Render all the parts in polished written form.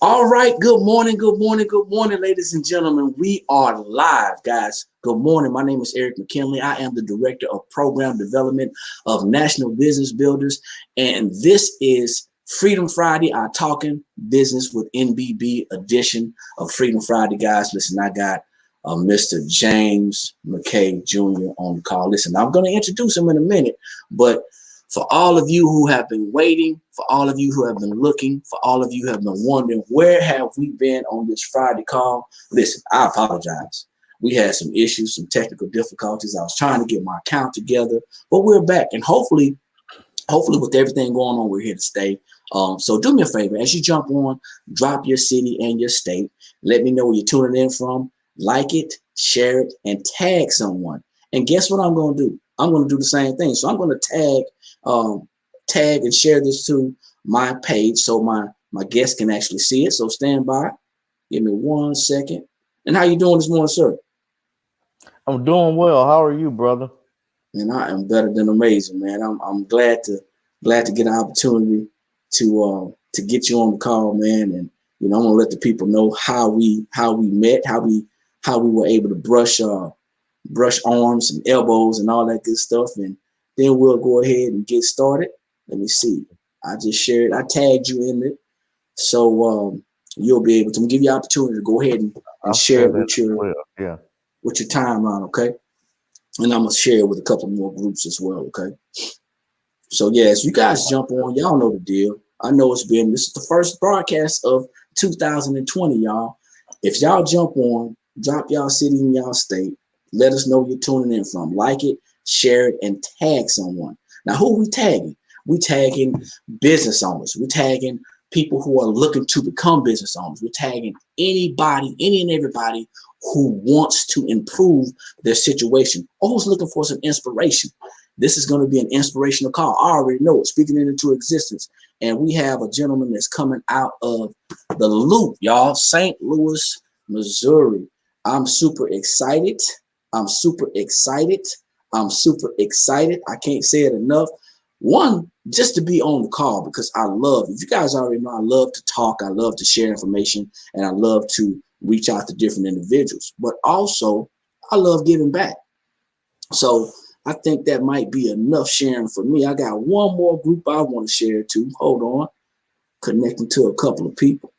All right, good morning, ladies and gentlemen. We are live, guys. Good morning. My name is Eric McKinley. I am the Director of Program Development of National Business Builders, and this is Freedom Friday, our Talking Business with NBB edition of Freedom Friday, guys. Listen, I got Mr. James McKay Jr. on the call. Listen, I'm going to introduce him in a minute, but for all of you who have been waiting, for all of you who have been looking, for all of you who have been wondering, where have we been on this Friday call? Listen, I apologize. We had some issues, some technical difficulties. I was trying to get my account together, but we're back. And hopefully with everything going on, we're here to stay. So do me a favor. As you jump on, drop your city and your state. Let me know where you're tuning in from. Like it, share it, and tag someone. And guess what I'm going to do? I'm going to do the same thing. So I'm going to tag and share this to my page so my guests can actually see it. So stand by. Give me 1 second. And how you doing this morning, sir? I'm doing well. How are you, brother? And I am better than amazing, man. I'm glad to get an opportunity to get you on the call, man. And I'm gonna let the people know how we met, how we were able to brush arms and elbows and all that good stuff. And then we'll go ahead and get started. Let me see. I just shared. I tagged you in it, so you'll be able to give you an opportunity to go ahead and share it with your timeline, okay? And I'm gonna share it with a couple more groups as well, okay? So yes, you guys jump on. Y'all know the deal. I know this is the first broadcast of 2020, y'all. If y'all jump on, drop y'all city and y'all state. Let us know you're tuning in from. Like it, share it, and tag someone. Now, who are we tagging? We tagging business owners. We're tagging people who are looking to become business owners. We're tagging anybody, any and everybody who wants to improve their situation or who's looking for some inspiration. This is going to be an inspirational call. I already know it, speaking it into existence. And we have a gentleman that's coming out of the Loop, y'all, St. Louis, Missouri. I'm super excited. I can't say it enough. One, just to be on the call, because if you guys already know, I love to talk, I love to share information, and I love to reach out to different individuals. But also, I love giving back. So I think that might be enough sharing for me. I got one more group I want to share to. Hold on. Connecting to a couple of people.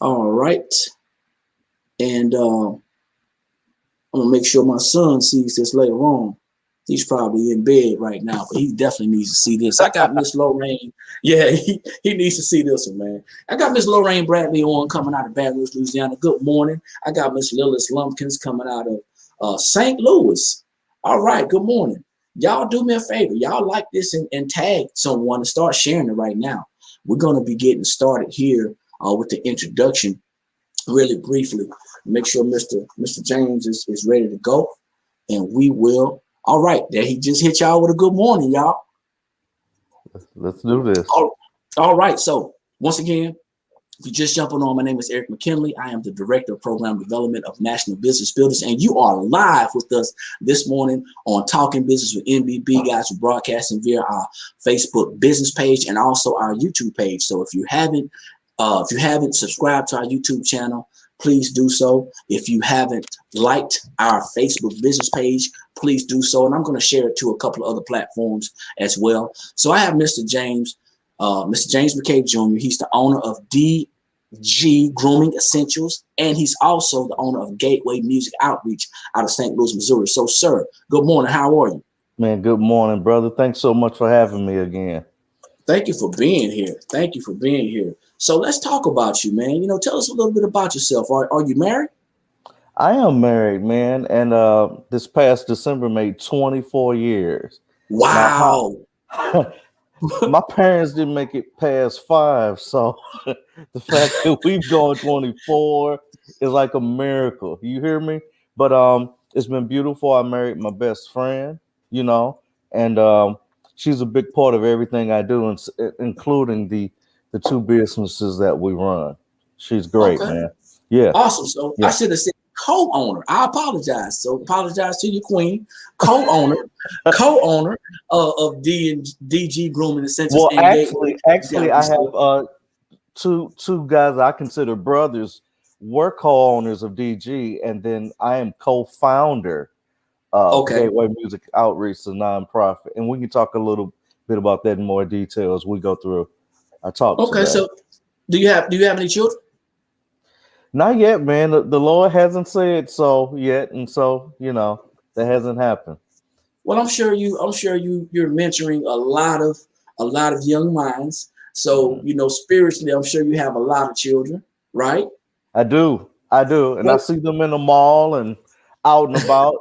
All right. And I'm going to make sure my son sees this later on. He's probably in bed right now, but he definitely needs to see this. I got Miss Lorraine. Yeah, he needs to see this one, man. I got Miss Lorraine Bradley on coming out of Baton Rouge, Louisiana. Good morning. I got Miss Lillis Lumpkins coming out of St. Louis. All right, good morning. Y'all do me a favor. Y'all like this and tag someone and start sharing it right now. We're going to be getting started here with the introduction really briefly. Make sure Mr. James is ready to go, and we will. All right, there he just hit y'all with a good morning, y'all. Let's do this. All right, so once again, if you're just jumping on, my name is Eric McKinley. I am the Director of Program Development of National Business Builders, and you are live with us this morning on Talking Business with NBB. Guys, we're broadcasting via our Facebook business page and also our YouTube page. So if you haven't subscribed to our YouTube channel, please do so. If you haven't liked our Facebook business page, please do so. And I'm going to share it to a couple of other platforms as well. So I have Mr. James McKay Jr. He's the owner of DG Grooming Essentials, and he's also the owner of Gateway Music Outreach out of St. Louis, Missouri. So, sir, good morning. How are you? Man, good morning, brother. Thanks so much for having me again. Thank you for being here. So let's talk about you, man. Tell us a little bit about yourself. Are you married? I am married, man, and this past December made 24 years. Wow. Now, my parents didn't make it past 5, so the fact that we've gone 24 is like a miracle. You hear me? But it's been beautiful. I married my best friend, and she's a big part of everything I do, including the 2 businesses that we run. She's great, okay. Man. Yeah. Awesome. So yeah. I should have said co-owner. I apologize. So apologize to your queen. Co-owner of DG Grooming Essentials. Well, actually, I have two guys I consider brothers were co-owners of DG, and then I am co-founder of Okay. Gateway Music Outreach, a nonprofit, and we can talk a little bit about that in more detail as we go through our talk Okay. today. So, do you have any children? Not yet, man. The Lord hasn't said so yet, and so that hasn't happened. Well, I'm sure you're mentoring a lot of young minds. So, Mhm. spiritually, I'm sure you have a lot of children, right? I do, and I Well, see them in the mall and out and about.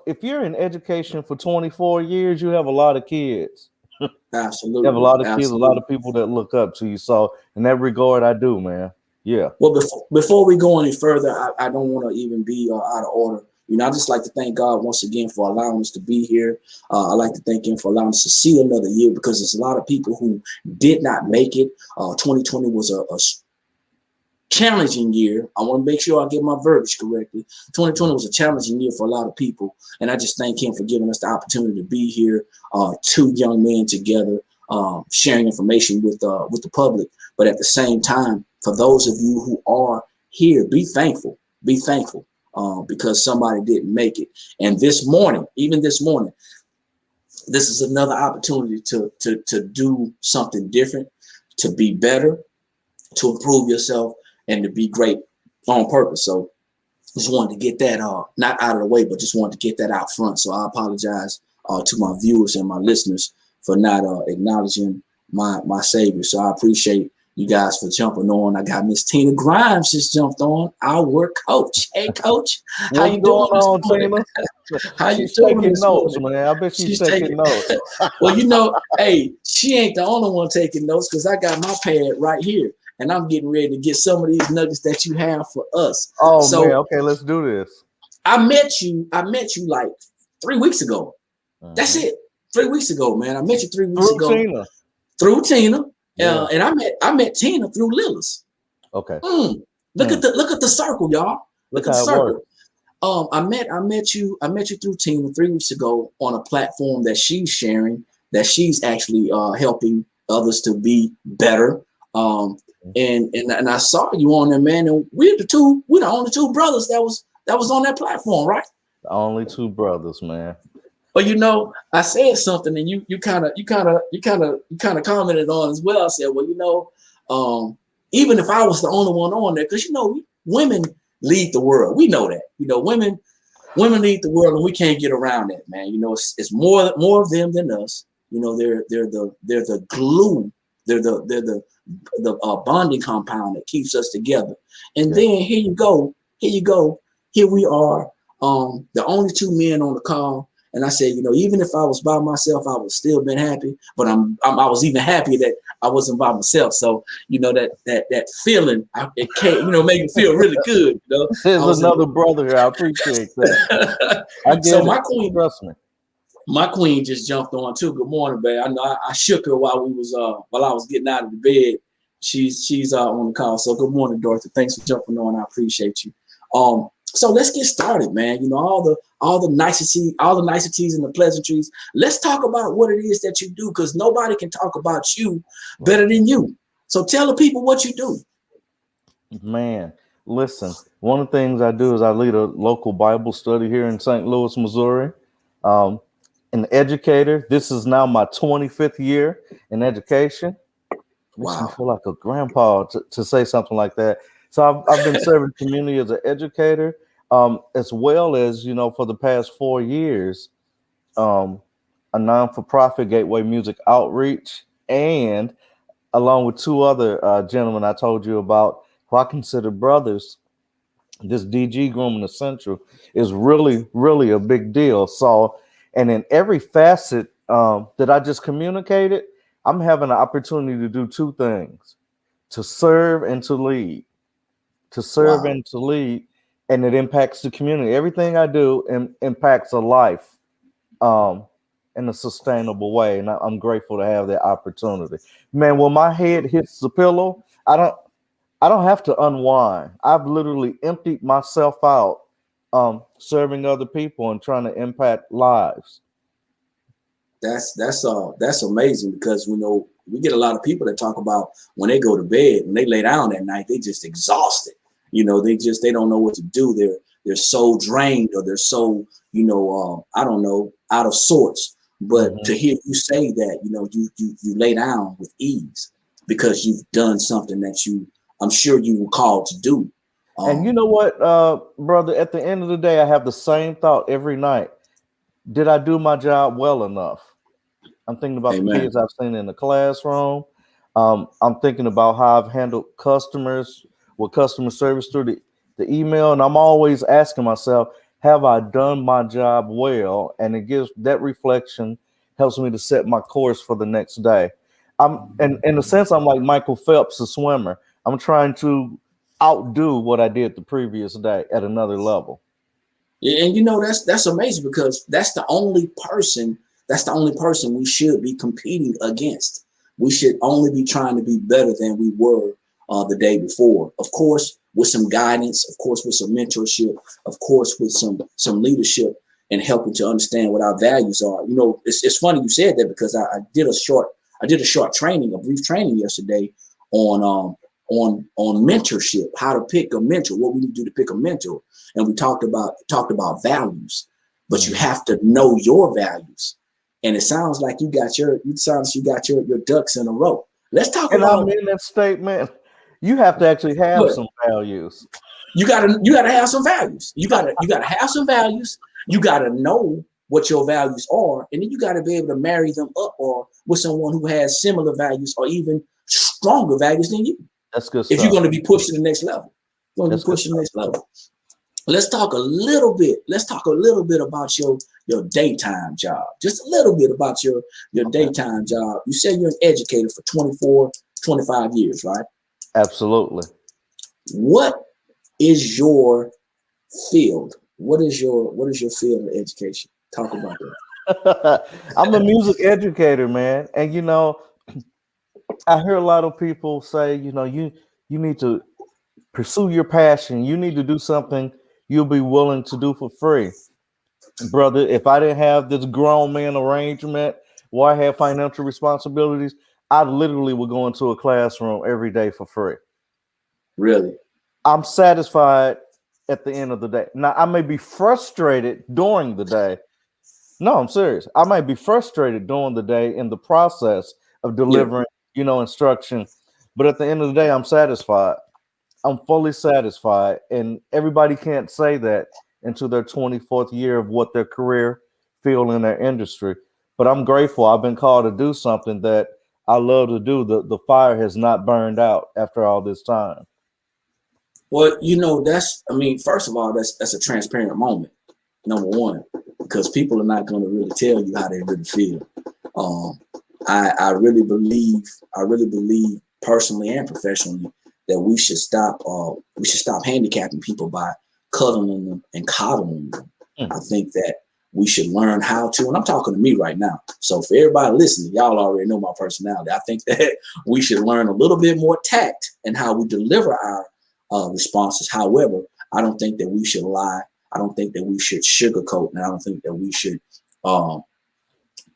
If you're in education for 24 years, you have a lot of kids. You have a absolutely, lot of kids, a lot absolutely. of people that look up to you. So, in that regard, I do, man. Yeah, Well, before we go any further, I don't want to even be out of order. I just like to thank God once again for allowing us to be here. I like to thank Him for allowing us to see another year because there's a lot of people who did not make it. 2020 was a challenging year. I want to make sure I get my verbiage correctly. 2020 was a challenging year for a lot of people, and I just thank Him for giving us the opportunity to be here, two young men together, sharing information with the public. But at the same time, for those of you who are here, be thankful. Be thankful because somebody didn't make it. And this morning, even this morning, this is another opportunity to do something different, to be better, to improve yourself, and to be great on purpose. So just wanted to get that not out of the way, but just wanted to get that out front. So I apologize to my viewers and my listeners for not acknowledging my savior. So I appreciate you guys for jumping on. I got Miss Tina Grimes just jumped on, our coach. Hey, coach, how what's you going doing this on, morning? Tina? How you She's doing taking this notes, morning? man. I bet she's She's taking taking. notes. Well, hey, she ain't the only one taking notes because I got my pad right here, and I'm getting ready to get some of these nuggets that you have for us. Oh man, So okay, let's do this. I met you like 3 weeks ago. That's Mhm. it. 3 weeks ago, man. I met you 3 weeks Through ago Tina. through Tina, Yeah. and I met Tina through Lillis. Okay. Look at the circle, y'all. Look Look at the how it circle. works. I met you through Tina 3 weeks ago on a platform that she's sharing, that she's actually helping others to be better. Um, and I saw you on there, man. And we're the only two brothers that was on that platform, right? The only two brothers, man. But I said something, and you kind of commented on as well. I said, well, even if I was the only one on there, because women lead the world. We know that. Women lead the world, and we can't get around that, man. It's more of them than us. They're the glue. They're the bonding compound that keeps us together. And Yeah. then here we are, the only two men on the call. And I said, even if I was by myself, I would still been happy. But I was even happy that I wasn't by myself. So that feeling, it came, made me feel really good. There's I was in. another brother here. I appreciate that. I So get it. my queen, Trust me. my queen just jumped on too. Good morning, babe. I know I shook her while I was getting out of the bed. She's on the call. So good morning, Dorothy. Thanks for jumping on. I appreciate you. So let's get started, man. All the niceties and the pleasantries. Let's talk about what it is that you do, because nobody can talk about you better than you. So tell the people what you do. Man, listen, one of the things I do is I lead a local Bible study here in St. Louis, Missouri. Um, an educator. This is now my 25th year in education. Makes me Wow. feel like a grandpa to say something like that. So I've been serving community as an educator, as well as, for the past 4 years, um, a non-for-profit Gateway Music Outreach, and along with two other gentlemen I told you about, who I consider brothers, this DG Grooming Essential is really, really a big deal. So, and in every facet that I just communicated, I'm having an opportunity to do two things: to serve and to lead. To serve Wow. and to lead, and it impacts the community. Everything I do impacts a life um, in a sustainable way, and I'm grateful to have that opportunity. Man, when my head hits the pillow, I don't have to unwind. I've literally emptied myself out, serving other people and trying to impact lives. That's amazing, because We get a lot of people that talk about when they go to bed, when they lay down at night, they just exhausted. They don't know what to do. They're so drained, or they're so, I don't know, out of sorts. But to hear you say that, you lay down with ease because you've done something that I'm sure you were called to do. And you know what, brother, at the end of the day, I have the same thought every night. Did I do my job well enough? I'm thinking about the kids I've seen in the classroom. I'm thinking about how I've handled customers with customer service through the email. And I'm always asking myself, have I done my job well? And it gives that reflection, helps me to set my course for the next day. And in a sense, I'm like Michael Phelps, a swimmer. I'm trying to outdo what I did the previous day at another level. Yeah, and that's amazing, because that's the only person we should be competing against. We should only be trying to be better than we were the day before. Of course, with some guidance, of course, with some mentorship, of course, with some leadership, and helping to understand what our values are. It's funny you said that, because I did a short training, a brief training yesterday on mentorship, how to pick a mentor, what we need to do to pick a mentor. And we talked about values, but you have to know your values. And it sounds like you got your ducks in a row. Let's talk about. And I'm in that statement. You have to actually have some values. You gotta have some values. You gotta have some values. You gotta know what your values are, and then you gotta be able to marry them up or with someone who has similar values or even stronger values than you. That's good If stuff. you're going to be pushed to the next level, Let's talk a little bit. About your daytime job. Just a little bit about your daytime job. You said you're an educator for 24, 25 years, right? Absolutely. What is your field? What is your field of education? Talk about that. I'm a music educator, man. And I hear a lot of people say, you need to pursue your passion. You need to do something you'll be willing to do for free. Brother, if I didn't have this grown man arrangement where I have financial responsibilities, I literally would go into a classroom every day for free. Really? I'm satisfied at the end of the day. Now, I may be frustrated during the day. No, I'm serious. I might be frustrated during the day in the process of delivering, instruction. But at the end of the day, I'm satisfied. I'm fully satisfied. And everybody can't say that into their 24th year of what their career field in their industry. But I'm grateful. I've been called to do something that I love to do. The fire has not burned out after all this time. Well, first of all, that's a transparent moment, number one, because people are not going to really tell you how they really feel. I really believe personally and professionally that we should stop handicapping people by cuddling them and coddling them. I think that we should learn how to, and I'm talking to me right now. So for everybody listening, y'all already know my personality. I think that we should learn a little bit more tact in how we deliver our responses. However, I don't think that we should lie. I don't think that we should sugarcoat, and I don't think that we should.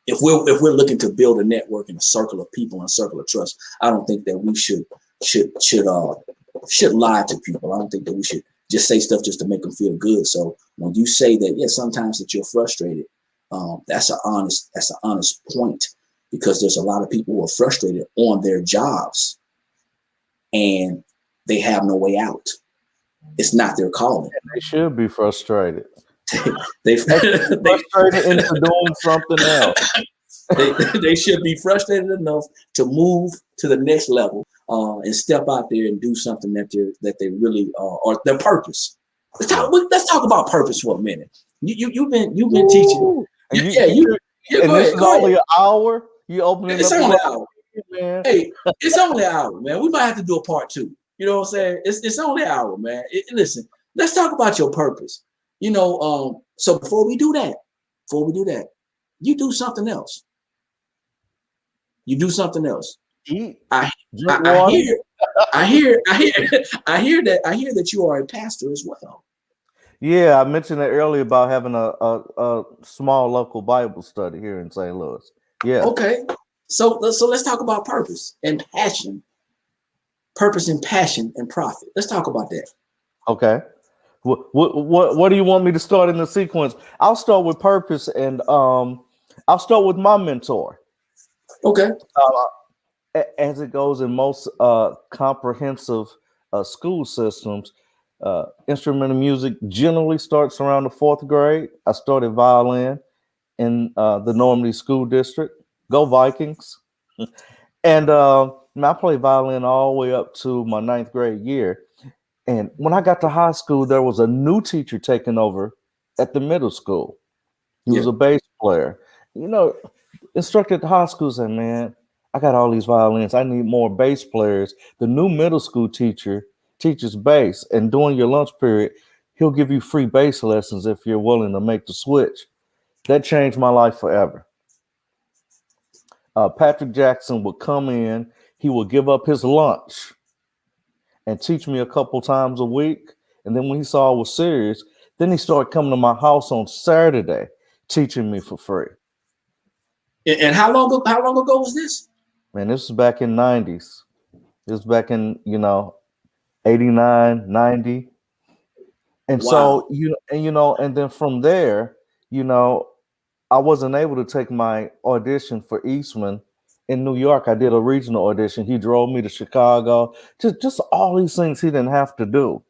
If we're looking to build a network and a circle of people and a circle of trust, I don't think that we should lie to people. I don't think that we should just say stuff just to make them feel good. So when you say that, sometimes that you're frustrated, that's an honest point, because there's a lot of people who are frustrated on their jobs and they have no way out. It's not their calling. They should be frustrated. they frustrated into doing something else. They should be frustrated enough to move to the next level and step out there and do something that they really or their purpose. Let's talk about purpose for a minute. You've been teaching. And this is only an hour. You open it up. It's only an hour, man. Hey, it's only an hour, man. We might have to do a part 2. You know what I'm saying? It's only an hour, man. Listen, let's talk about your purpose. So before we do that, you do something else. I hear that you are a pastor as well. Yeah, I mentioned that earlier about having a small local Bible study here in St. Louis. Yeah. Okay. So let's talk about purpose and passion. Purpose and passion and profit. Let's talk about that. Okay. What do you want me to start in the sequence? I'll start with purpose, and I'll start with my mentor. Okay. As it goes in most comprehensive school systems, instrumental music generally starts around the fourth grade. I started violin in the Normandy School District. Go Vikings! And I played violin all the way up to my ninth grade year. And when I got to high school, there was a new teacher taking over at the middle school. He was Yeah. a bass player. You know, instructor at the high school said, "Man, I got all these violins. I need more bass players." The new middle school teacher teaches bass, and during your lunch period, he'll give you free bass lessons if you're willing to make the switch. That changed my life forever. Patrick Jackson would come in, he would give up his lunch and teach me a couple times a week. And then when he saw I was serious, then he started coming to my house on Saturday, teaching me for free. And how long ago was this? Man, this was back in 90s. This was back in, 89, 90. And Wow. so, and then from there, you know, I wasn't able to take my audition for Eastman in New York. I did a regional audition. He drove me to Chicago. Just all these things he didn't have to do.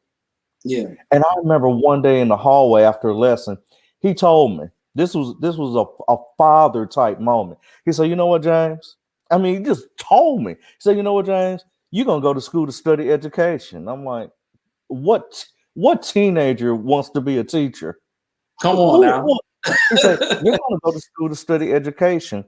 Yeah. And I remember one day in the hallway after a lesson, he told me this was a father type moment. He said, "You know what, James?" I mean, he just told me. He said, "You know what, James? You're gonna go to school to study education." I'm like, what teenager wants to be a teacher? Come on Who, now. who He said, "You're going to go to school to study education."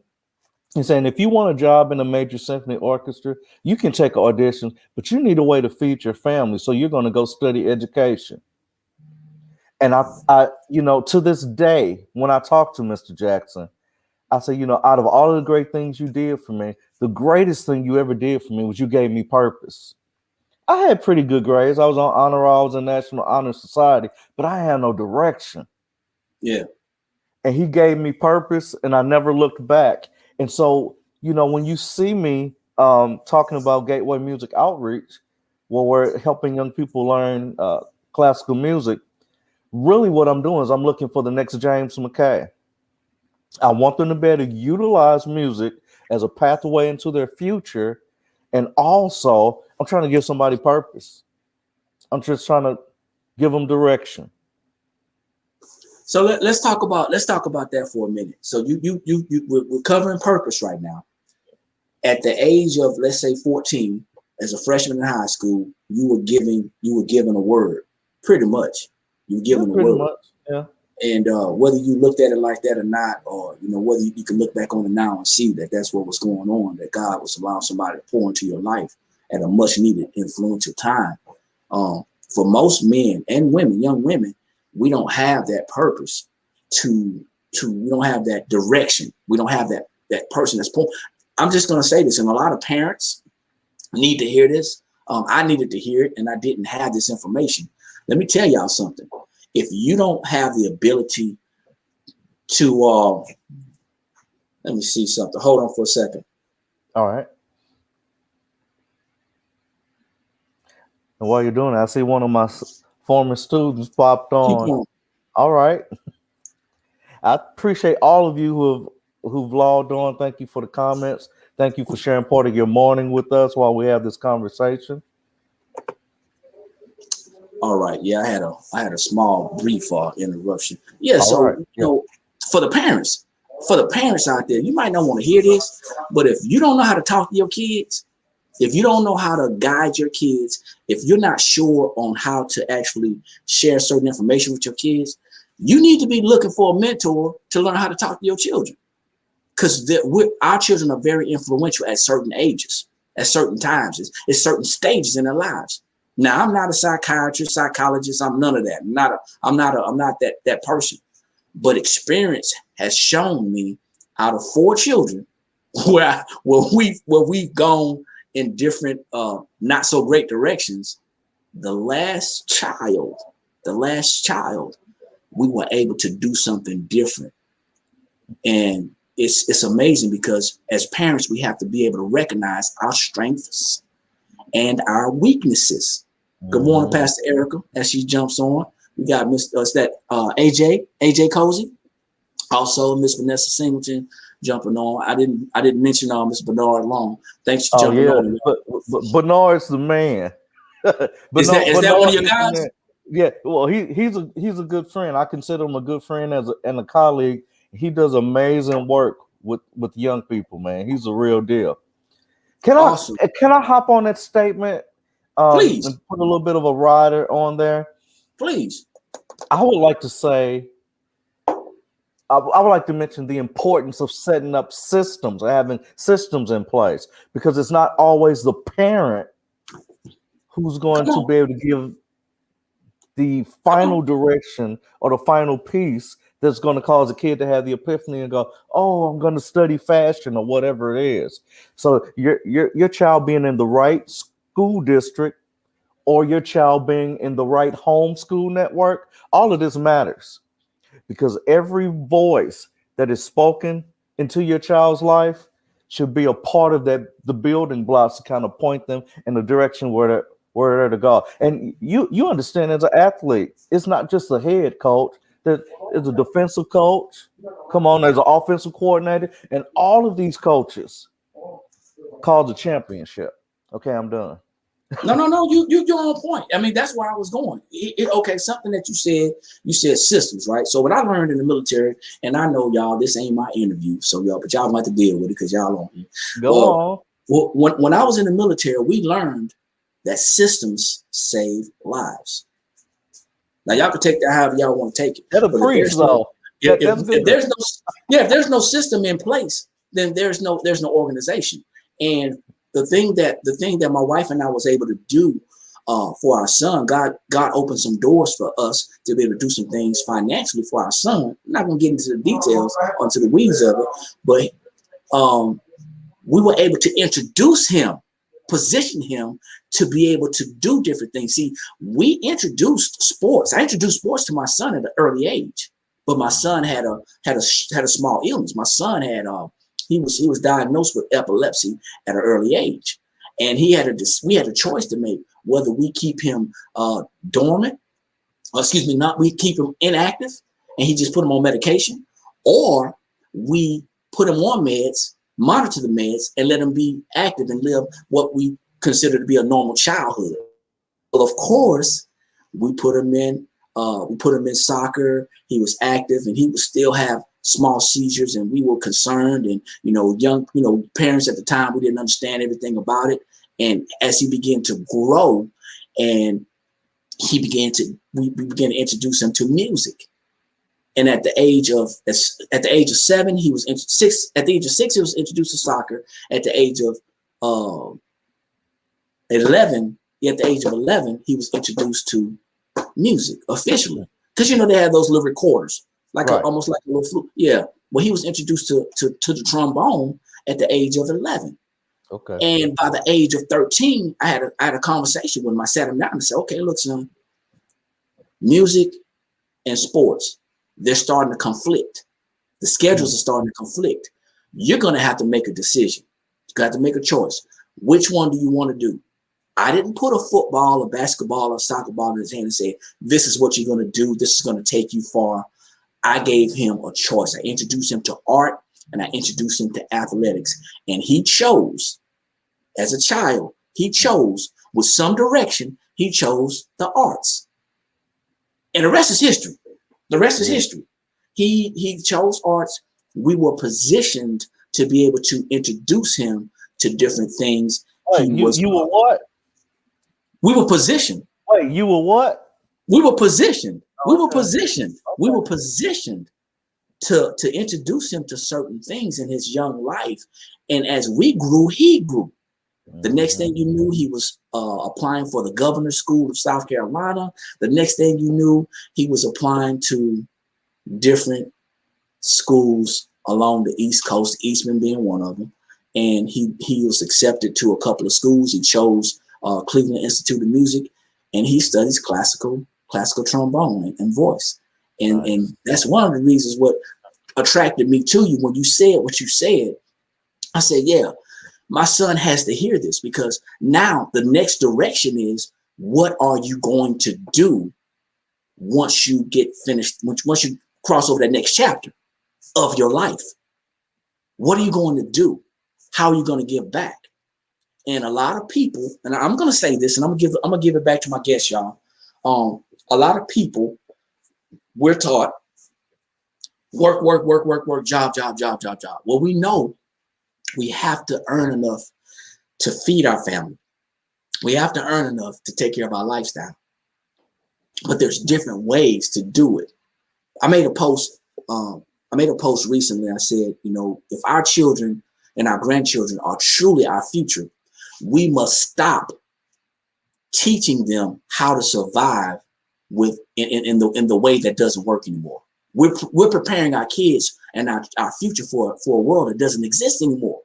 He's saying, "If you want a job in a major symphony orchestra, you can take auditions, but you need a way to feed your family. So you're going to go study education." And to this day, when I talk to Mr. Jackson, I say, out of all of the great things you did for me, the greatest thing you ever did for me was you gave me purpose. I had pretty good grades. I was on honor rolls in National Honor Society, but I had no direction. Yeah. And he gave me purpose, and I never looked back. And so, when you see me talking about Gateway Music Outreach, where we're helping young people learn classical music, really what I'm doing is I'm looking for the next James McKay. I want them to be able to utilize music as a pathway into their future. And also, I'm trying to give somebody purpose. I'm just trying to give them direction. So let's talk about that for a minute. So we're covering purpose right now. At the age of, let's say, 14, as a freshman in high school, you were given a word, pretty much. You were given a Pretty word. much, yeah. And whether you looked at it like that or not, or whether you can look back on it now and see that that's what was going on, that God was allowing somebody to pour into your life at a much needed influential time. For most men and women, young women, we don't have that purpose we don't have that direction. We don't have that person that's pouring. I'm just going to say this, and a lot of parents need to hear this. I needed to hear it, and I didn't have this information. Let me tell y'all something. If you don't have the ability to, let me see something. Hold on for a second. All right. And while you're doing that, I see one of my former students popped on. All right. I appreciate all of you who've logged on. Thank you for the comments. Thank you for sharing part of your morning with us while we have this conversation. All right. Yeah, I had a small brief interruption. Yeah. So right. for the parents out there, you might not want to hear this, but if you don't know how to talk to your kids, if you don't know how to guide your kids, if you're not sure on how to actually share certain information with your kids, you need to be looking for a mentor to learn how to talk to your children. Because our children are very influential at certain ages, at certain times, it's certain stages in their lives. Now, I'm not a psychiatrist, psychologist. I'm none of that. I'm not that person. But experience has shown me, out of 4 children, where we've gone in different not so great directions, the last child, we were able to do something different. And it's amazing because as parents, we have to be able to recognize our strengths and our weaknesses. Good morning, Pastor Erica, as she jumps on. We got AJ Cozy, also Miss Vanessa Singleton jumping on. I didn't mention Miss Bernard Long. Thanks for jumping on. But Bernard's the man. Is that one of your guys? Yeah, well, he's a good friend. I consider him a good friend and a colleague. He does amazing work with young people, man. He's a real deal. Can I hop on that statement? Please. And put a little bit of a rider on there. Please. I would like to say, I would like to mention the importance of setting up systems or having systems in place, because it's not always the parent who's going to be able to give the final direction or the final piece that's going to cause a kid to have the epiphany and go, oh, I'm going to study fashion or whatever it is. So your child being in the right school district or your child being in the right homeschool network, all of this matters, because every voice that is spoken into your child's life should be a part of the building blocks to kind of point them in the direction where they're to go. And you understand, as an athlete, it's not just the head coach. There's a defensive coach. Come on, there's an offensive coordinator, and all of these coaches call the championship. Okay, I'm done. No, you're on point. I mean, that's where I was going. Okay, something that you said systems, right? So what I learned in the military, and I know y'all, this ain't my interview, so but y'all might have to deal with it because y'all on here. Go on. Well, when I was in the military, we learned that systems save lives. Now y'all can take that however y'all want to take it. That'll preach, though. If there's no system in place, then there's no organization. And the thing that my wife and I was able to do for our son, God opened some doors for us to be able to do some things financially for our son. I'm not going to get into the details, into the weeds of it, but we were able to introduce him, position him to be able to do different things. See, we introduced sports. I introduced sports to my son at an early age, but my son had a small illness. My son had he was diagnosed with epilepsy at an early age, and we had a choice to make whether we keep him dormant, we keep him inactive, and he just put him on medication, or we put him on meds, monitor the meds, and let him be active and live what we consider to be a normal childhood. Well, of course, we put him in soccer. He was active, and he would still have small seizures, and we were concerned. And young parents at the time, we didn't understand everything about it. And as he began to grow, and we began to introduce him to music. And at the age of 7, he was at the age of 6, he was introduced to soccer. At the age of 11, he was introduced to music officially, because they had those little recorders, almost like a little flute. Yeah. Well, he was introduced to the trombone at the age of 11. Okay. And by the age of 13, I had a conversation with him. I sat him down and said, "Okay, look, son, music and sports, they're starting to conflict. The schedules are starting to conflict. You're going to have to make a decision. You got to make a choice. Which one do you want to do?" I didn't put a football, a basketball, or soccer ball in his hand and say, "This is what you're going to do. This is going to take you far." I gave him a choice. I introduced him to art, and I introduced him to athletics. And he chose, as a child, with some direction, he chose the arts. And the rest is history. He chose arts. We were positioned to be able to introduce him to different things. You were what? We were positioned. Wait, you were what? We were positioned. Okay. We were positioned to introduce him to certain things in his young life. And as we grew, he grew. The next thing you knew, he was applying for the governor's school of South Carolina. The next thing you knew, he was applying to different schools along the East Coast, Eastman being one of them. And he was accepted to a couple of schools. He chose Cleveland Institute of Music, and he studies classical trombone and voice. And that's one of the reasons what attracted me to you when you said what you said. I said, yeah, my son has to hear this, because now the next direction is, what are you going to do once you get finished, once you cross over that next chapter of your life? What are you going to do? How are you going to give back? And a lot of people, and I'm going to say this, and I'm going to give it back to my guest, y'all. A lot of people, we're taught work, work, work, work, work, job, job, job, job, job. Well, we know we have to earn enough to feed our family. We have to earn enough to take care of our lifestyle. But there's different ways to do it. I made a post recently. I said, if our children and our grandchildren are truly our future, we must stop teaching them how to survive in the way that doesn't work anymore. We're preparing our kids and our future for a world that doesn't exist anymore.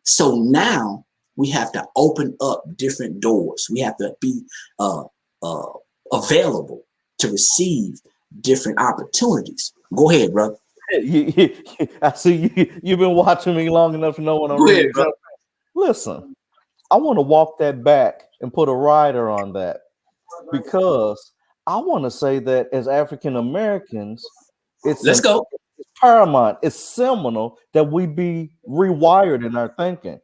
So now we have to open up different doors. We have to be available to receive different opportunities. Go ahead, brother. I see you've been watching me long enough to know when I'm ready. Listen, I want to walk that back and put a rider on that, because I want to say that as African Americans, it's paramount, it's seminal that we be rewired in our thinking.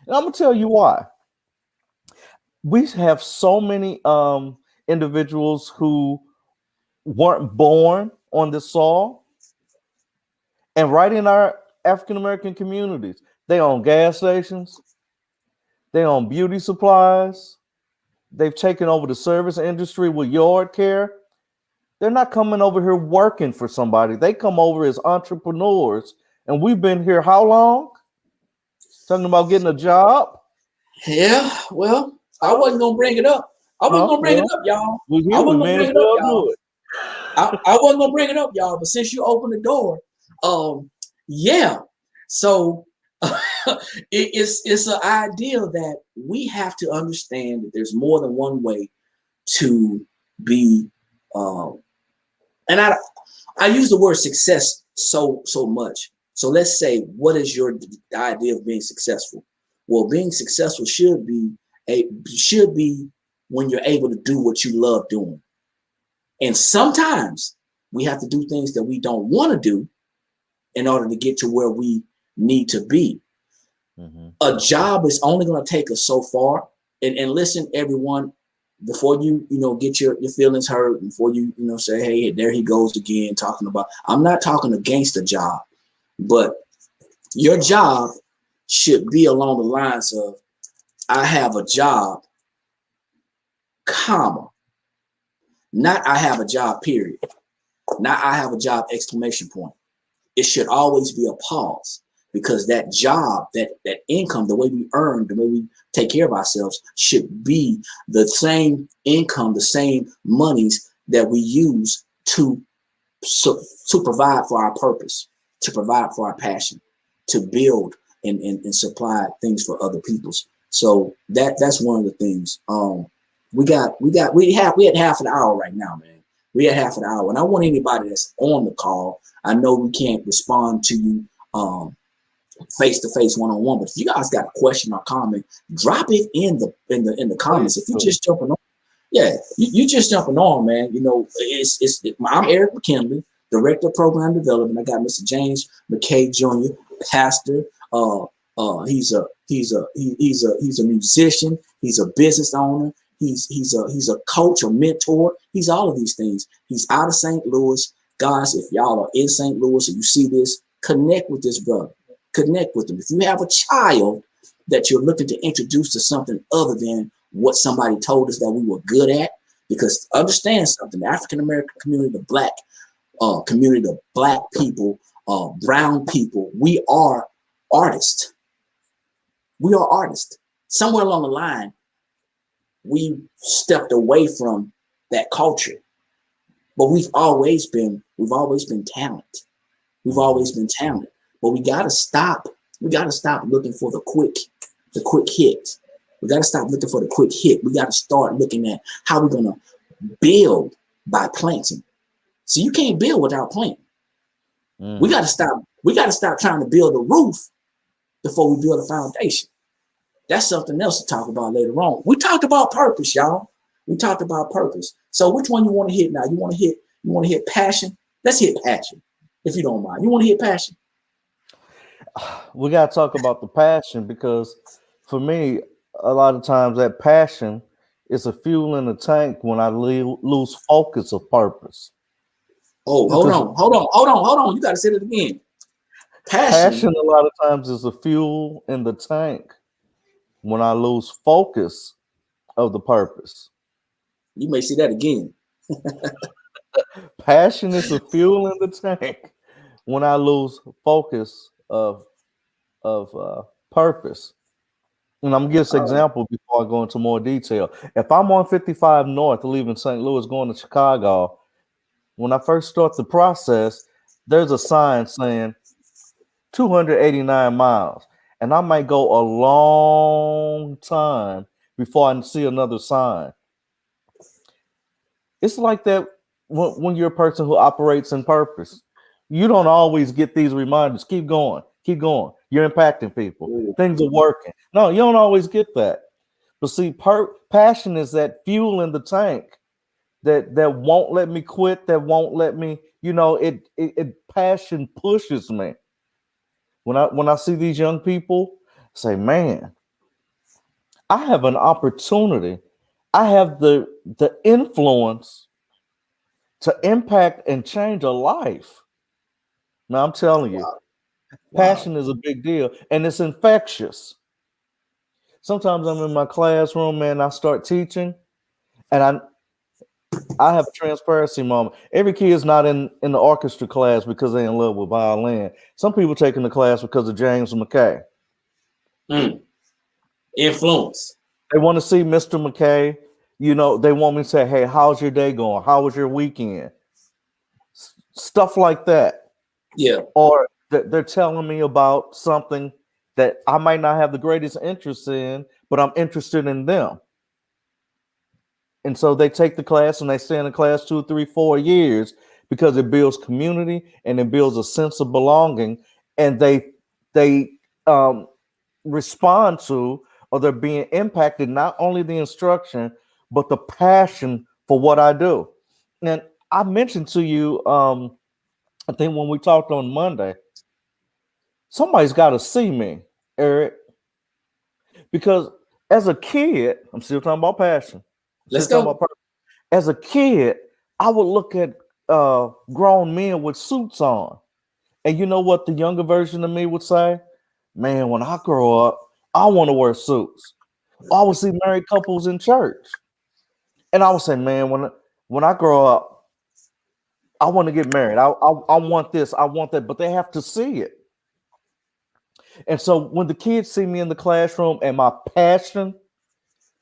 And I'm gonna tell you why. We have so many individuals who weren't born on this soil, and right in our African American communities, they own gas stations, they own beauty supplies, they've taken over the service industry with yard care. They're not coming over here working for somebody. They come over as entrepreneurs. And we've been here how long? Talking about getting a job? Yeah, well, I wasn't going to bring it up. I wasn't going to bring it up, y'all. I wasn't going to bring it up, y'all. I wasn't going to bring it up, y'all. But since you opened the door, yeah. So it's an idea that we have to understand that there's more than one way to be, and I use the word success so much. So let's say, what is your idea of being successful? Well, being successful should be when you're able to do what you love doing. And sometimes we have to do things that we don't want to do in order to get to where we need to be. Mm-hmm. A job is only going to take us so far. And listen, everyone, before you get your feelings hurt, before you say, hey, there he goes again talking about, I'm not talking against a job, but your job should be along the lines of, I have a job, comma, not I have a job, period. Not I have a job, exclamation point. It should always be a pause, because that job, that income, the way we earn, the way we take care of ourselves should be the same income, the same monies that we use to provide for our purpose, to provide for our passion, to build and supply things for other people's. So that's one of the things. We had half an hour right now, man. We had half an hour, and I want anybody that's on the call. I know we can't respond to you face-to-face, one-on-one, but if you guys got a question or comment, drop it in the comments. If you just jumping on, you just jumping on, man. I'm Eric McKinley, Director of Program Development. I got Mr. James McKay Jr., pastor. He's a musician. He's a business owner. He's a coach, a mentor. He's all of these things. He's out of St. Louis. Guys, if y'all are in St. Louis and you see this, connect with this brother. Connect with them. If you have a child that you're looking to introduce to something other than what somebody told us that we were good at, because understand something, the African American community, the Black community, the Black people, brown people, we are artists. We are artists. Somewhere along the line, we stepped away from that culture, but we've always been talented. We've always been talented, but we got to stop. We got to stop looking for the quick hit. We got to stop looking for the quick hit. We got to start looking at how we're going to build by planting. So you can't build without planting. We got to stop. We got to stop trying to build a roof before we build a foundation. That's something else to talk about later on. We talked about purpose, y'all. We talked about purpose. So which one you want to hit now? You want to hit passion? Let's hit passion, if you don't mind. You want to hit passion? We got to talk about the passion, because for me, a lot of times that passion is a fuel in the tank when I lose focus of purpose. Oh, hold on. You got to say it again. Passion a lot of times is a fuel in the tank when I lose focus of the purpose. You may see that again. Passion is a fuel in the tank when I lose focus of purpose. And I'm gonna give an example before I go into more detail. If I'm on 55 North leaving St. Louis going to Chicago, when I first start the process, there's a sign saying 289 miles. And I might go a long time before I see another sign. It's like that when you're a person who operates in purpose. You don't always get these reminders. Keep going. Keep going. You're impacting people. Ooh. Things are working. No, you don't always get that. But see, passion is that fuel in the tank that won't let me quit, that won't let me, it passion pushes me. When I see these young people, say, man, I have an opportunity. I have the influence to impact and change a life. Now I'm telling you, passion is a big deal, and it's infectious. Sometimes I'm in my classroom, man, I start teaching, and I have a transparency moment. Every kid is not in the orchestra class because they're in love with violin. Some people taking the class because of James McKay. Influence. They want to see Mr. McKay. They want me to say, hey, how's your day going? How was your weekend? Stuff like that. Yeah. Or they're telling me about something that I might not have the greatest interest in, but I'm interested in them. And so they take the class and they stay in the class 2, 3, 4 years because it builds community and it builds a sense of belonging. And they respond to, or they're being impacted, not only the instruction, but the passion for what I do. And I mentioned to you, I think when we talked on Monday, somebody's got to see me, Eric, because as a kid, I'm still talking about passion. Let's go. As a kid, I would look at grown men with suits on. And you know what the younger version of me would say? Man, when I grow up, I want to wear suits. I would see married couples in church. And I would say, man, when I grow up, I want to get married. I want this, I want that, but they have to see it. And so when the kids see me in the classroom and my passion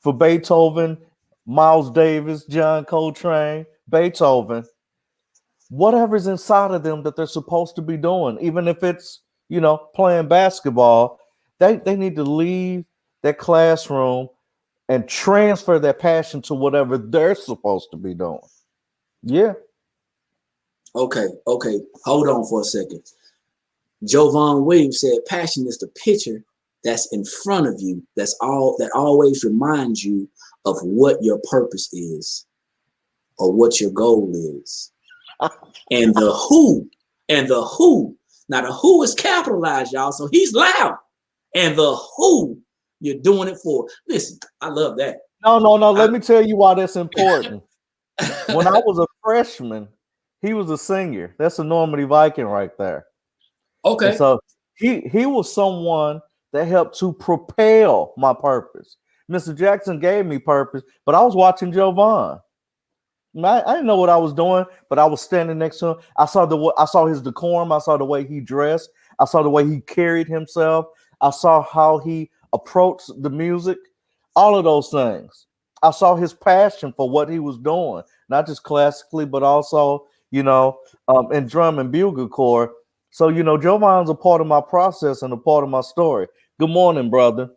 for Beethoven, Miles Davis, John Coltrane, Beethoven, whatever's inside of them that they're supposed to be doing, even if it's, playing basketball, they need to leave that classroom and transfer their passion to whatever they're supposed to be doing. Yeah. Okay. Hold on for a second. Jovan Williams said, passion is the picture that's in front of you. That always reminds you of what your purpose is or what your goal is. And the who. Now the who is capitalized, y'all. So he's loud. And the who you're doing it for. Listen, I love that. No. Let me tell you why that's important. When I was a freshman, he was a senior. That's a Normandy Viking right there. Okay. And so he was someone that helped to propel my purpose. Mr. Jackson gave me purpose, but I was watching Jovan. I didn't know what I was doing, but I was standing next to him. I saw his decorum. I saw the way he dressed. I saw the way he carried himself. I saw how he approached the music. All of those things. I saw his passion for what he was doing, not just classically, but also, in drum and bugle corps. So, Jovan's a part of my process and a part of my story. Good morning, brother.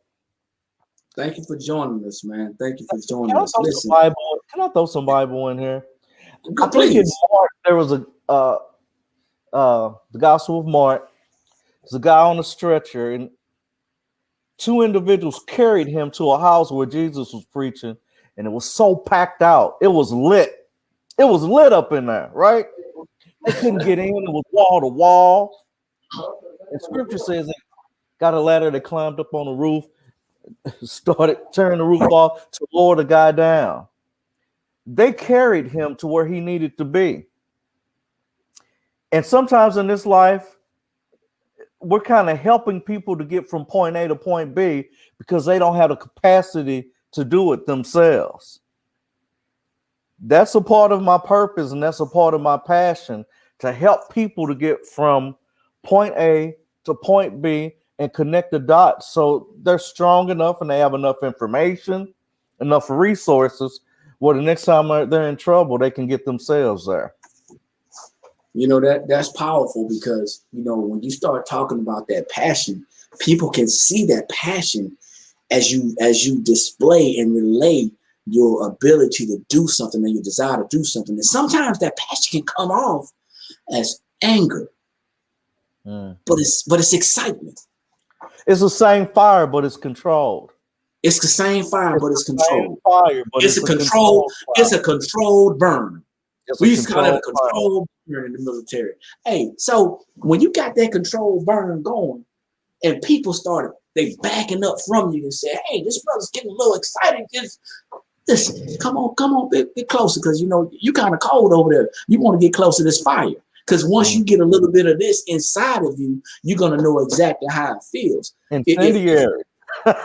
Thank you for joining us, man. Thank you for joining us. Listen, can I throw some Bible in here? Please. There was the Gospel of Mark. There's a guy on a stretcher, and two individuals carried him to a house where Jesus was preaching, and it was so packed out. It was lit. It was lit up in there, right? They couldn't get in. It was wall to wall. And scripture says they got a ladder. They climbed up on the roof, started turning the roof off to lower the guy down. They carried him to where he needed to be. And sometimes in this life, we're kind of helping people to get from point A to point B because they don't have the capacity to do it themselves. That's a part of my purpose, and that's a part of my passion, to help people to get from point A to point B and connect the dots so they're strong enough and they have enough information, enough resources, where the next time they're in trouble, they can get themselves there. You know, that's powerful because, you know, when you start talking about that passion, people can see that passion as you display and relay your ability to do something and your desire to do something. And sometimes that passion can come off as anger, but it's excitement. It's the same fire, but it's controlled. It's the same fire, but it's controlled. Fire, but it's a controlled. It's a controlled burn. We used to call it a controlled burn in the military. Hey, so when you got that controlled burn going, and people started they backing up from you and say, "Hey, this brother's getting a little excited. Just listen, come on, get closer, because you know you kind of cold over there. You want to get close to this fire, because once you get a little bit of this inside of you, you're gonna know exactly how it feels." Incendiary.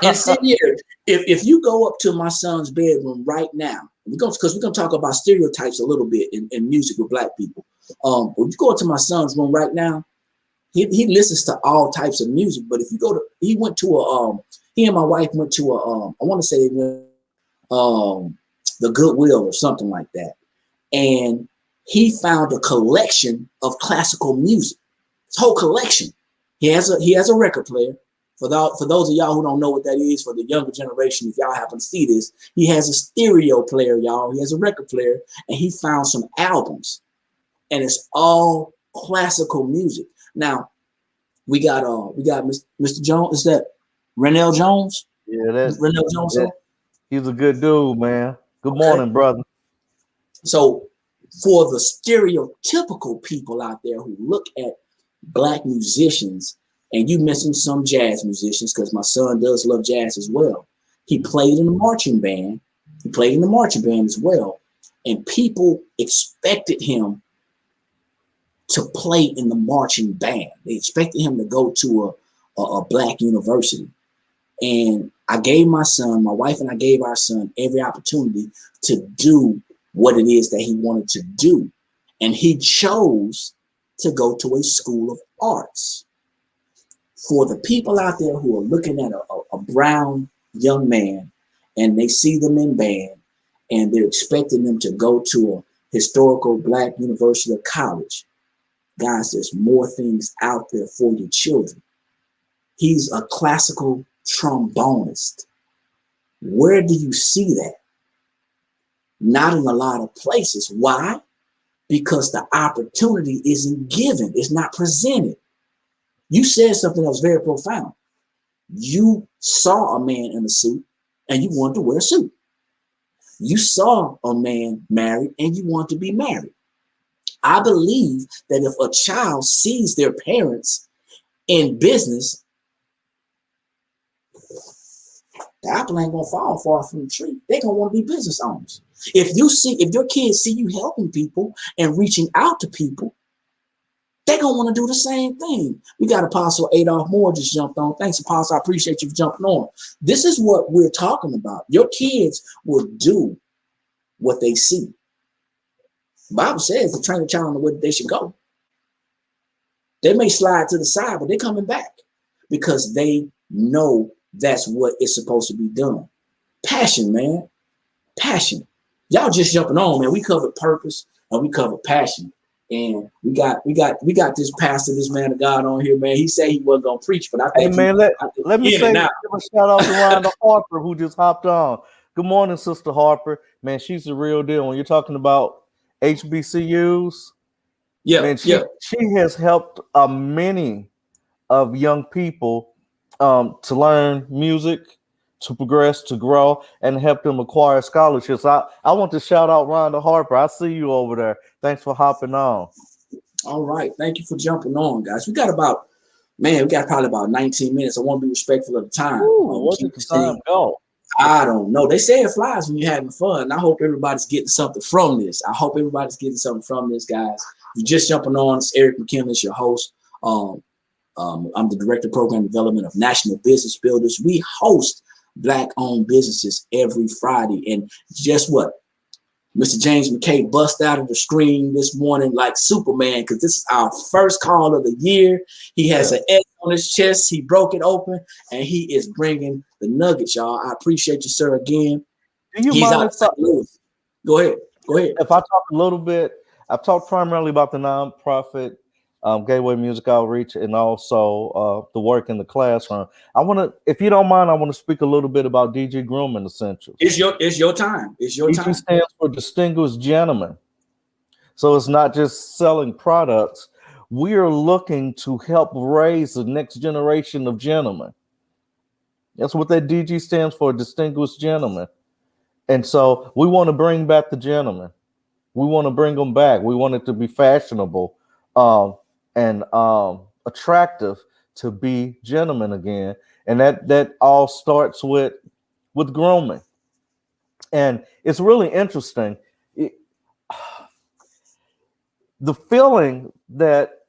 Incendiary. If you go up to my son's bedroom right now, because we're gonna talk about stereotypes a little bit in music with Black people. When you go up to my son's room right now, he listens to all types of music. But if you go to, he and my wife went to I want to say the Goodwill or something like that, and he found a collection of classical music. His whole collection. He has a record player. For those of y'all who don't know what that is, for the younger generation, if y'all happen to see this, he has a stereo player, y'all. He has a record player, and he found some albums, and it's all classical music. Now, we got Mr. Jones. Is that Renell Jones? Yeah, that's Renell Jones. He's a good dude, man. Good morning, brother. So, for the stereotypical people out there who look at Black musicians, and you mentioned some jazz musicians, because my son does love jazz as well. He played in the marching band. He played in the marching band as well. And people expected him to play in the marching band. They expected him to go to a Black university. And I gave my wife and I gave our son every opportunity to do what it is that he wanted to do. And he chose to go to a school of arts. For the people out there who are looking at a brown young man and they see them in band and they're expecting them to go to a historical Black university or college, guys, there's more things out there for your children. He's a classical trombonist. Where do you see that? Not in a lot of places. Why? Because the opportunity isn't given. It's not presented. You said something that was very profound. You saw a man in a suit and you wanted to wear a suit. You saw a man married and you want to be married. I believe that if a child sees their parents in business, the apple ain't gonna fall far from the tree. They're gonna want to be business owners. If your kids see you helping people and reaching out to people, they're gonna want to do the same thing. We got Apostle Adolph Moore just jumped on. Thanks, Apostle. I appreciate you jumping on. This is what we're talking about. Your kids will do what they see. The Bible says to train a child in the way that they should go. They may slide to the side, but they're coming back because they know that's what is supposed to be done. Passion, man. Passion. Y'all just jumping on, man. We covered purpose and we covered passion. And we got this pastor, this man of God on here, man. He said he wasn't gonna preach, but I think let me say, give a shout out to Rhonda Harper, who just hopped on. Good morning, Sister Harper. Man, she's the real deal. When you're talking about HBCUs, Yeah, Man, yeah. she has helped many of young people to learn music, to progress, to grow, and help them acquire scholarships. I want to shout out Rhonda Harper. I see you over there. Thanks for hopping on. All right. Thank you for jumping on, guys. We got probably about 19 minutes. I want to be respectful of the time. Ooh, where did Keep the this time thing. go? I don't know. They say it flies when you're having fun. I hope everybody's getting something from this. I hope everybody's getting something from this, guys. If you're just jumping on, it's Eric McKinley, your host. I'm the Director of Program Development of National Business Builders. We host Black-owned businesses every Friday. And just what? Mr. James McKay bust out of the screen this morning like Superman, because this is our first call of the year. He has an S on his chest. He broke it open, and he is bringing the nuggets, y'all. I appreciate you, sir, again. Do you He's mind out of St. Louis. Go ahead. if I talk a little bit? I've talked primarily about the nonprofit Gateway Music Outreach and also the work in the classroom. I want to, if you don't mind, I want to speak a little bit about DG Grooming Essentials. It's your time. It's your DG time. stands for Distinguished Gentleman. So it's not just selling products. We are looking to help raise the next generation of gentlemen. That's what that DG stands for, Distinguished Gentleman. And so we want to bring back the gentleman. We want to bring them back. We want it to be fashionable and attractive to be gentlemen again. And that all starts with grooming. And it's really interesting. The feeling that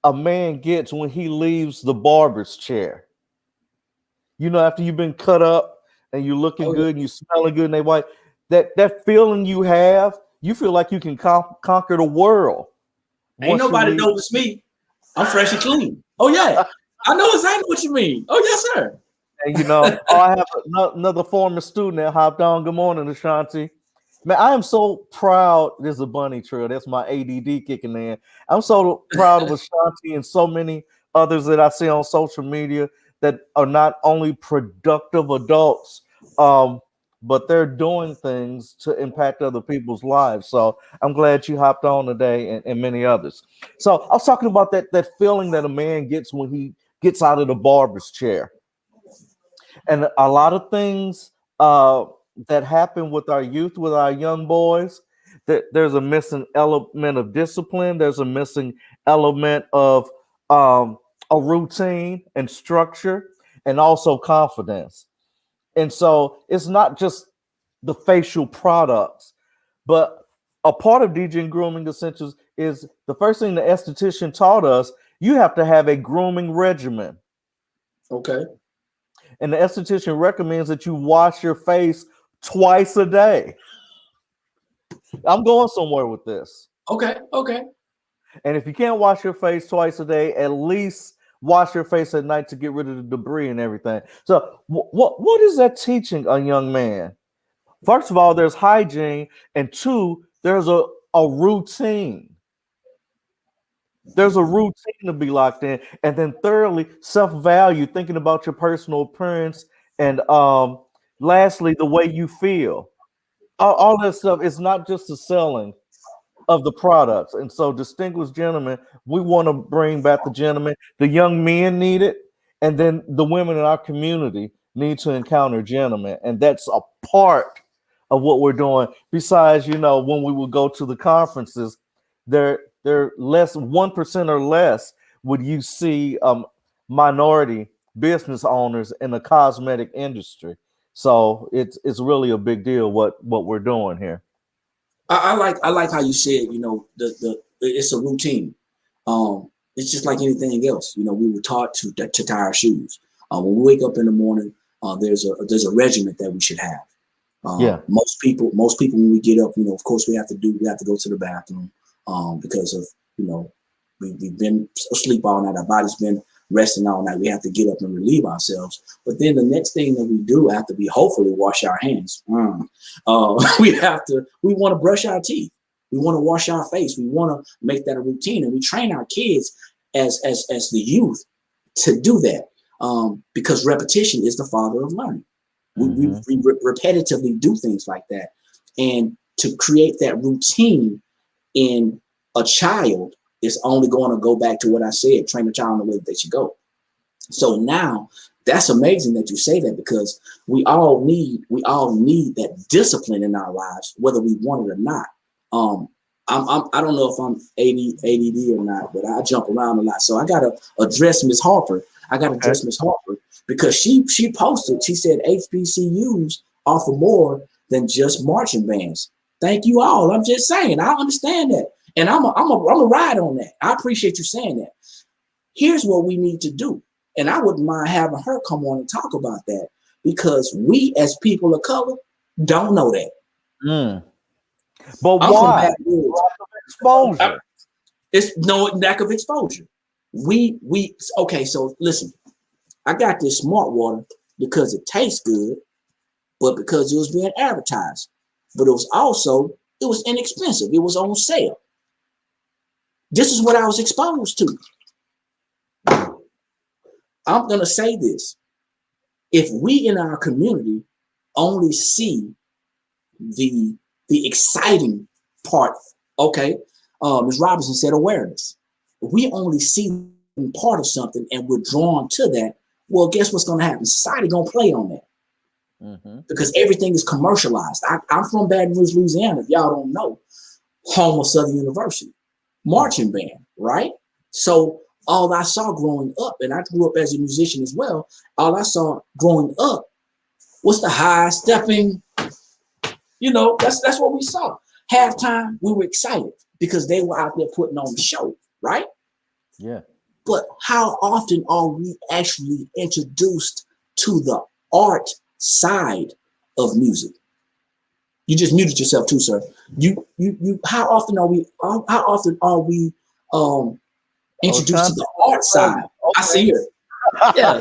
a man gets when he leaves the barber's chair. You know, after you've been cut up and you're looking good and you're smelling good and they white, that feeling you have, you feel like you can conquer the world. Ain't nobody notice me. I'm fresh and clean. Oh yeah, I know exactly what you mean. Oh yes, sir. And you know, I have another former student that hopped on. Good morning, Ashanti. Man, I am so proud. There's a bunny trail. That's my ADD kicking in. I'm so proud of Ashanti and so many others that I see on social media that are not only productive adults, but they're doing things to impact other people's lives. So I'm glad you hopped on today and many others. So I was talking about that feeling that a man gets when he gets out of the barber's chair. And a lot of things that happen with our youth, with our young boys, that there's a missing element of discipline. There's a missing element of a routine and structure, and also confidence. And so it's not just the facial products, but a part of DG and Grooming Essentials is the first thing the esthetician taught us. You have to have a grooming regimen. Okay. And the esthetician recommends that you wash your face twice a day. I'm going somewhere with this. Okay. And if you can't wash your face twice a day, at least wash your face at night to get rid of the debris and everything. So what is that teaching a young man? First of all, there's hygiene, and two, there's a routine. There's a routine to be locked in. And then thirdly, self-value, thinking about your personal appearance. And lastly, the way you feel. All that stuff is not just the selling of the products. And so, distinguished gentlemen, we want to bring back the gentlemen. The young men need it. And then the women in our community need to encounter gentlemen. And that's a part of what we're doing. Besides, you know, when we would go to the conferences, they're less, 1% or less would you see minority business owners in the cosmetic industry. So it's really a big deal what we're doing here. I like how you said, you know, the it's a routine. It's just like anything else. You know, we were taught to tie our shoes. When we wake up in the morning, there's a regiment that we should have. Most people when we get up, you know, of course we have to go to the bathroom because of, you know, we've been asleep all night. Our body's been resting all night. We have to get up and relieve ourselves. But then the next thing that we do after we hopefully wash our hands, we want to brush our teeth. We want to wash our face. We want to make that a routine, and we train our kids as the youth to do that because repetition is the father of learning. We repetitively do things like that, and to create that routine in a child is only going to go back to what I said, train a child in the way that they should go. So now that's amazing that you say that, because we all need that discipline in our lives, whether we want it or not. I don't know if I'm ADD or not, but I jump around a lot. So I gotta address Miss Harper. Because she posted, she said HBCUs offer more than just marching bands. Thank you all. I'm just saying, I understand that. And I'm a ride on that. I appreciate you saying that. Here's what we need to do. And I wouldn't mind having her come on and talk about that, because we as people of color don't know that. But why? Exposure. It's no lack of exposure. Okay, so listen, I got this smart water because it tastes good, but because it was being advertised. But it was inexpensive. It was on sale. This is what I was exposed to. I'm gonna say this. If we in our community only see the exciting part, okay, Ms. Robinson said awareness. If we only see part of something and we're drawn to that, well, guess what's gonna happen? Society gonna play on that. Because everything is commercialized. I'm from Baton Rouge, Louisiana, if y'all don't know, home of Southern University, marching band, right? So all I saw growing up, and I grew up as a musician as well, all I saw growing up was the high stepping, that's what we saw. Halftime, we were excited because they were out there putting on the show, right? Yeah. But how often are we actually introduced to the art side of music? You just muted yourself too, sir. How often are we introduced to the art side? Okay. I see it. Yeah.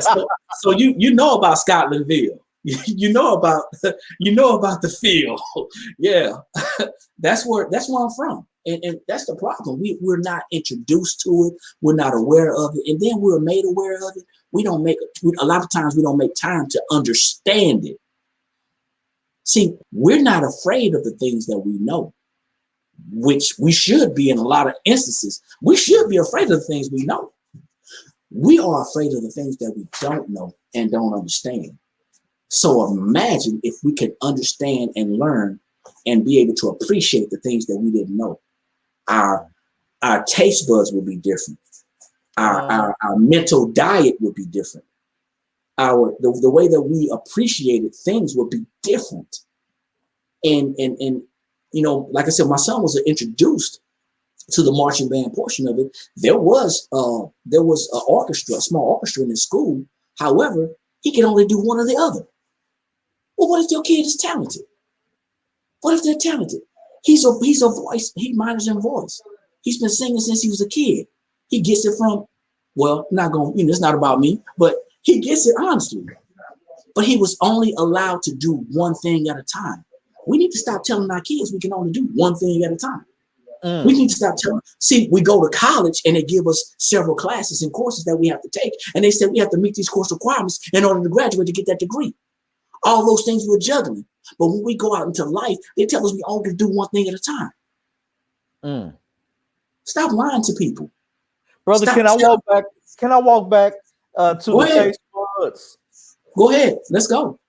So you know about Scotlandville. You know about the feel. Yeah. That's where I'm from. And that's the problem. We're not introduced to it. We're not aware of it. And then we're made aware of it. A lot of times we don't make time to understand it. See, we're not afraid of the things that we know, which we should be in a lot of instances. We should be afraid of the things we know. We are afraid of the things that we don't know and don't understand. So imagine if we could understand and learn and be able to appreciate the things that we didn't know. Our taste buds will be different. Our mental diet will be different. The way that we appreciated things will be different. And like I said, my son was introduced to the marching band portion of it. There was an orchestra, a small orchestra in his school. However, he can only do one or the other. Well, what if your kid is talented? What if they're talented? He's a voice. He minors in voice. He's been singing since he was a kid. He gets it from, well, it's not about me, but he gets it honestly. But he was only allowed to do one thing at a time. We need to stop telling our kids we can only do one thing at a time. We need to stop telling. See, we go to college and they give us several classes and courses that we have to take. And they say we have to meet these course requirements in order to graduate to get that degree. All those things we're juggling. But when we go out into life, they tell us we only can do one thing at a time. Stop lying to people. Brother, can I walk back to the taste buds? Go ahead. Let's go.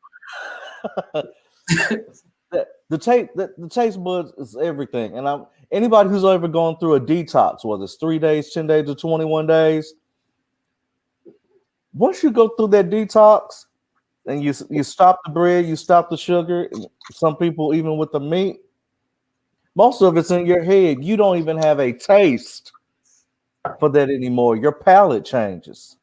The taste buds is everything. And anybody who's ever gone through a detox, whether it's 3 days, 10 days, or 21 days, once you go through that detox and you stop the bread, you stop the sugar, and some people even with the meat, most of it's in your head. You don't even have a taste for that anymore. Your palate changes.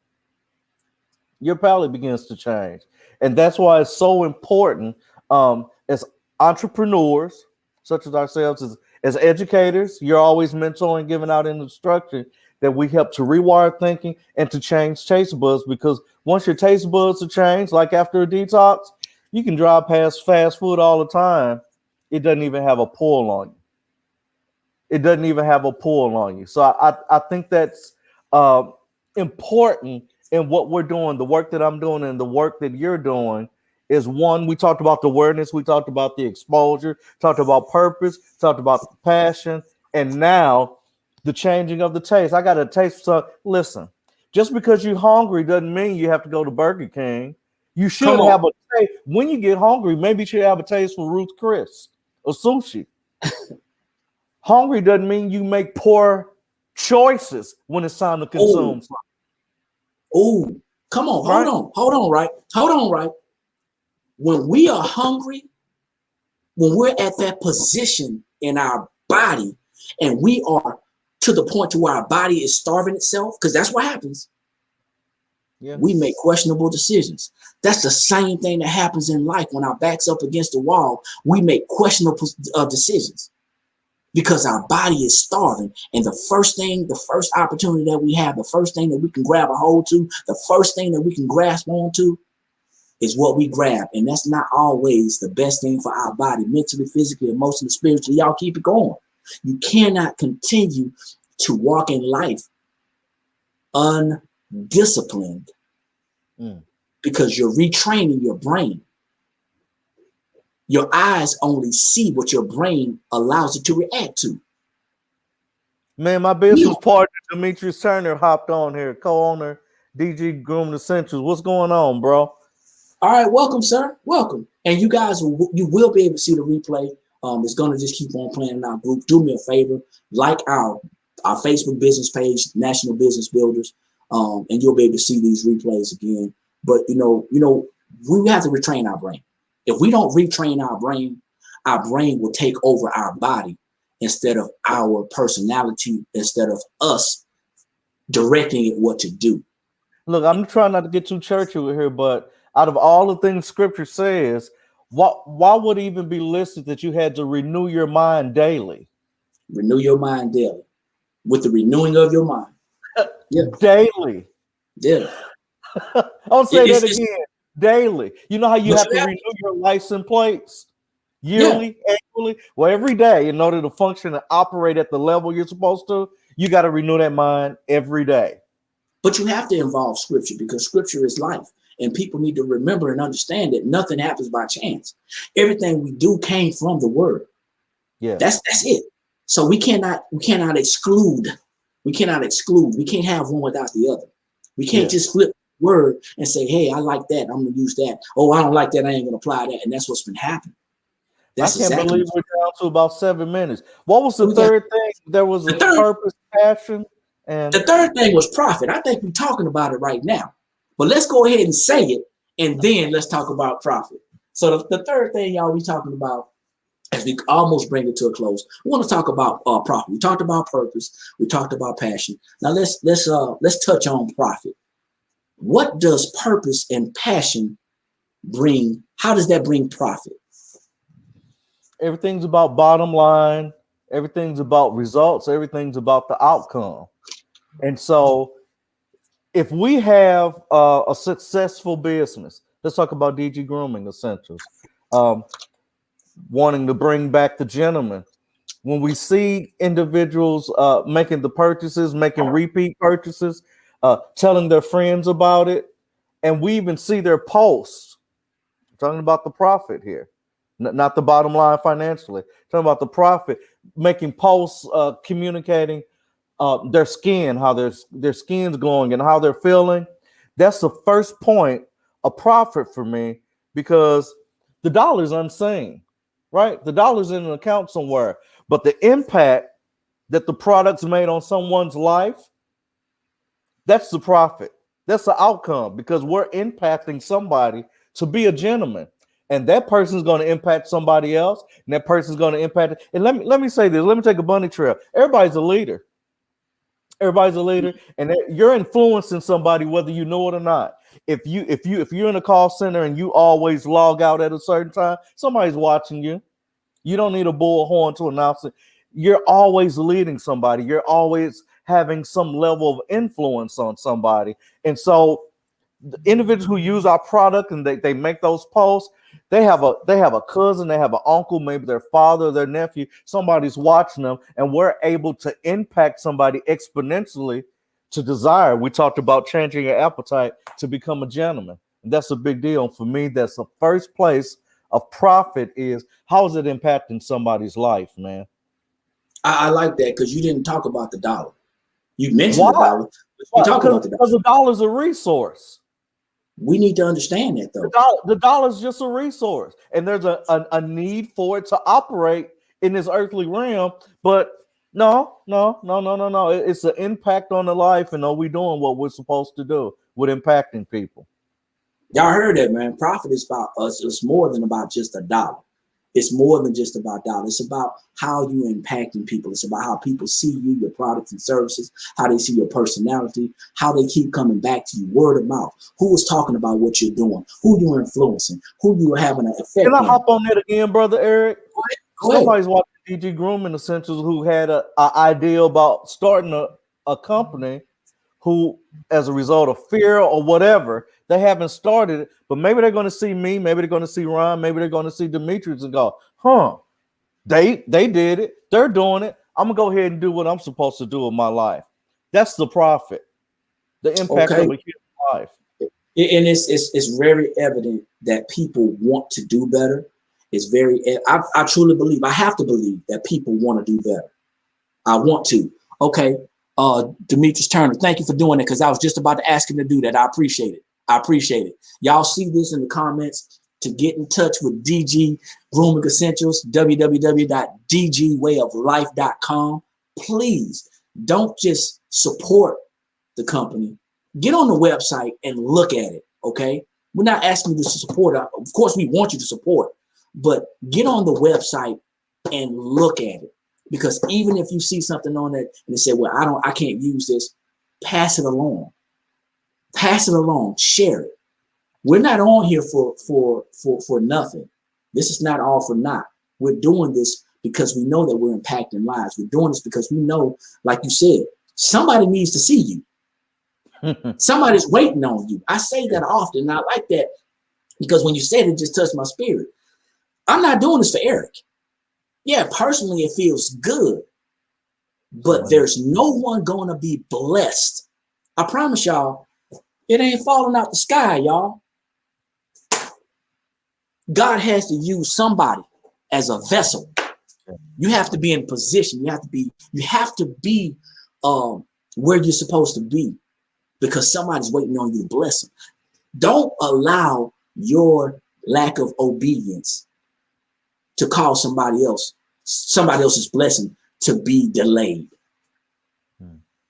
Your palate begins to change. And that's why it's so important as entrepreneurs, such as ourselves, as educators, you're always mentoring, giving out instruction, that we help to rewire thinking and to change taste buds. Because once your taste buds are changed, like after a detox, you can drive past fast food all the time. It doesn't even have a pull on you. It doesn't even have a pull on you. So I think that's important in what we're doing, the work that I'm doing and the work that you're doing. Is one, we talked about the awareness, we talked about the exposure, talked about purpose, talked about passion, and now The changing of the taste. I got a taste. So listen, just because you're hungry doesn't mean you have to go to Burger King. You Come should on. have a taste. When you get hungry, maybe you should have a taste for Ruth Chris or sushi. Hungry doesn't mean you make poor choices when it's time to consume something. Oh, come on. Right? Hold on, right? Hold on, right? When we are hungry, when we're at that position in our body and we are to the point to where our body is starving itself, because that's what happens. Yeah. We make questionable decisions. That's the same thing that happens in life. When our back's up against the wall, we make questionable decisions because our body is starving. And the first opportunity that we have, the first thing that we can grab a hold to, the first thing that we can grasp onto is what we grab. And that's not always the best thing for our body, mentally, physically, emotionally, spiritually. Y'all keep it going. You cannot continue to walk in life undisciplined because you're retraining your brain. Your eyes only see what your brain allows it to react to. Man, my business partner, Demetrius Turner, hopped on here, co-owner, DG Grooming Essentials. What's going on, bro? All right, welcome, sir. Welcome. And you guys, you will be able to see the replay. It's going to just keep on playing in our group. Do me a favor, like our Facebook business page, National Business Builders, and you'll be able to see these replays again. But, you know, we have to retrain our brain. If we don't retrain our brain will take over our body instead of our personality, instead of us directing it what to do. Look, I'm trying not to get too churchy with here, but out of all the things Scripture says, why would it even be listed that you had to renew your mind daily? Renew your mind daily. With the renewing of your mind. Yeah. Daily. Yeah. I'll say that again. Daily. You know how you have to renew your license plates yearly, annually? Well, every day, in order to function and operate at the level you're supposed to, you got to renew that mind every day. But you have to involve Scripture because Scripture is life. And people need to remember and understand that nothing happens by chance. Everything we do came from the Word. Yeah. That's it. So we cannot exclude. We cannot exclude. We can't have one without the other. We can't just flip the word and say, hey, I like that. I'm going to use that. Oh, I don't like that. I ain't going to apply that. And that's what's been happening. I can't believe we're down to about 7 minutes. What was the third thing? There was a purpose, passion, and the third thing was profit. I think we're talking about it right now. But let's go ahead and say it, and then let's talk about profit. So the third thing, y'all, we talking about, as we almost bring it to a close, we want to talk about profit. We talked about purpose. We talked about passion. Now let's touch on profit. What does purpose and passion bring? How does that bring profit? Everything's about bottom line. Everything's about results. Everything's about the outcome. And so if we have a successful business, let's talk about DG Grooming Essentials, wanting to bring back the gentleman. When we see individuals making the purchases, making repeat purchases, telling their friends about it, and we even see their posts, talking about the profit here, not the bottom line financially, talking about the profit, making posts, communicating their skin, how their skin's glowing and how they're feeling. That's the first point of profit for me, because the dollar's unseen, right? The dollar's in an account somewhere, but the impact that the product's made on someone's life, that's the profit. That's the outcome, because we're impacting somebody to be a gentleman. And that person's going to impact somebody else, and that person's going to impact it. And let me say this. Let me take a bunny trail. Everybody's a leader. Everybody's a leader, and you're influencing somebody whether you know it or not. If you're in a call center and you always log out at a certain time, somebody's watching you. You don't need a bullhorn to announce it. You're always leading somebody. You're always having some level of influence on somebody. And so the individuals who use our product and they make those posts, they have a cousin, they have an uncle, maybe their father, their nephew, somebody's watching them, and we're able to impact somebody exponentially to desire. We talked about changing your appetite to become a gentleman. And that's a big deal. And for me, that's the first place of profit is, how is it impacting somebody's life, man? I like that because you didn't talk about the dollar. You mentioned Why? the dollar, but you talk about the dollar. Because the dollar is a resource. We need to understand that though. The dollar is just a resource, and there's a need for it to operate in this earthly realm. But no. It's an impact on the life, and are we doing what we're supposed to do with impacting people? Y'all heard that, man. Profit is about us. It's more than about just a dollar. It's more than just about dollar. It's about how you impacting people. It's about how people see you, your products and services, how they see your personality, how they keep coming back to you, word of mouth. Who is talking about what you're doing? Who you're influencing? Who you having an effect Can I on? hop on that again, Brother Eric? Go ahead. Somebody's watching DG Grooming Essentials who had an idea about starting a company who, as a result of fear or whatever, they haven't started it, but maybe they're going to see me, maybe they're going to see Ron, maybe they're going to see Demetrius and go, they did it, they're doing it. I'm gonna go ahead and do what I'm supposed to do with my life. That's the profit, the impact of a human life. And it's very evident that people want to do better. It's very, I truly believe, I have to believe that people want to do better. I want to. Okay, Demetrius Turner, thank you for doing it because I was just about to ask him to do that. I appreciate it. Y'all see this in the comments. To get in touch with DG Grooming Essentials, www.dgwayoflife.com. Please don't just support the company. Get on the website and look at it, okay? We're not asking you to support. Of course, we want you to support, but get on the website and look at it. Because even if you see something on it and they say, well, I can't use this, pass it along. Share it. We're not on here for nothing. This is not all for naught. We're doing this because we know that we're impacting lives. We're doing this because we know, like you said, somebody needs to see you. Somebody's waiting on you. I say that often, and I like that because when you said it, just touched my spirit. I'm not doing this for Eric. Yeah, personally, it feels good, but there's no one going to be blessed. I promise y'all, it ain't falling out the sky, y'all. God has to use somebody as a vessel. You have to be in position. You have to be where you're supposed to be because somebody's waiting on you to bless them. Don't allow your lack of obedience to cause somebody else's blessing to be delayed.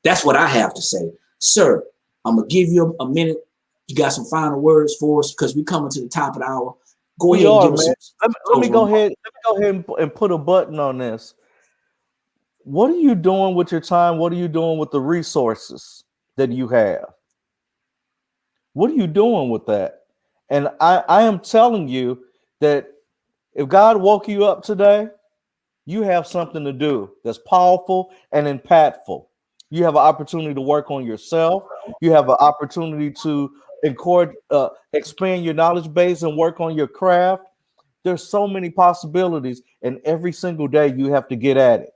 That's what I have to say. Sir, I'm going to give you a minute. You got some final words for us because we're coming to the top of the hour. Go ahead and give us some. Let me go ahead and put a button on this. What are you doing with your time? What are you doing with the resources that you have? What are you doing with that? And I am telling you that if God woke you up today, you have something to do that's powerful and impactful. You have an opportunity to work on yourself. You have an opportunity to expand your knowledge base and work on your craft. There's so many possibilities, and every single day you have to get at it.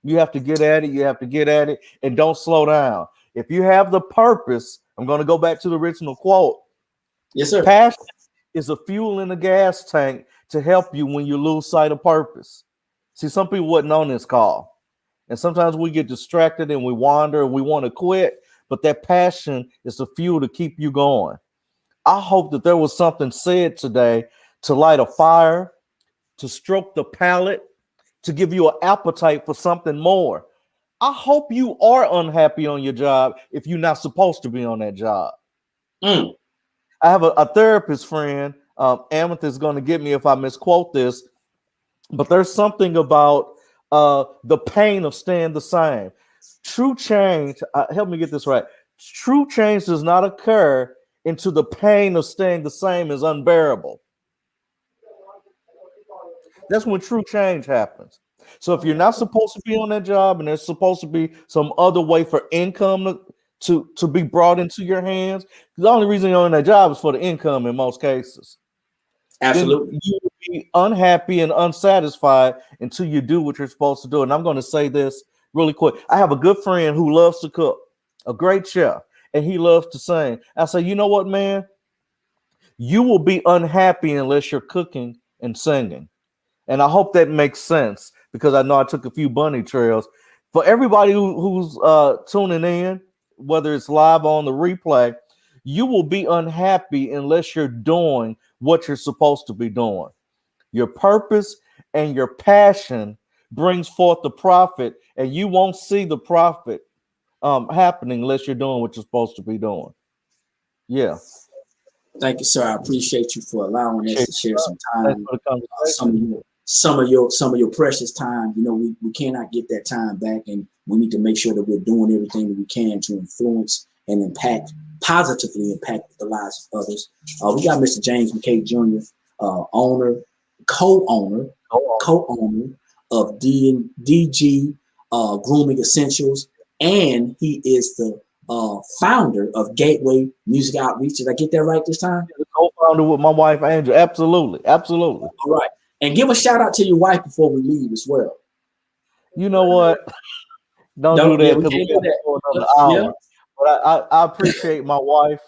You have to get at it, and don't slow down. If you have the purpose, I'm going to go back to the original quote. Yes, sir. Passion is a fuel in the gas tank to help you when you lose sight of purpose. See, some people wasn't on this call, and sometimes we get distracted and we wander and we want to quit, but that passion is the fuel to keep you going. I hope that there was something said today to light a fire, to stroke the palate, to give you an appetite for something more. I hope you are unhappy on your job if you're not supposed to be on that job. I have a therapist friend, Amethyst is going to get me if I misquote this, but there's something about the pain of staying the same. True change, help me get this right. True change does not occur until the pain of staying the same is unbearable. That's when true change happens. So if you're not supposed to be on that job and there's supposed to be some other way for income to be brought into your hands, the only reason you're on that job is for the income in most cases. Absolutely. Then you will be unhappy and unsatisfied until you do what you're supposed to do. And I'm going to say this really quick. I have a good friend who loves to cook, a great chef, and he loves to sing. I say, you know what, man? You will be unhappy unless you're cooking and singing. And I hope that makes sense because I know I took a few bunny trails. For everybody who's tuning in, whether it's live on the replay, you will be unhappy unless you're doing what you're supposed to be doing. Your purpose and your passion brings forth the profit, and you won't see the profit happening unless you're doing what you're supposed to be doing. Yeah. Thank you, sir. I appreciate you for allowing us to share some time, some of your precious time. You know, we cannot get that time back, and we need to make sure that we're doing everything that we can to influence and positively impact the lives of others. We got Mr. James McKay Jr., co-owner of DG Grooming Essentials, and he is the founder of Gateway Music Outreach. Did I get that right this time? Co-founder with my wife, Angel. Absolutely. Absolutely. All right. And give a shout out to your wife before we leave as well. You know what? Don't do that because we got another hour. Yeah. But I appreciate my wife,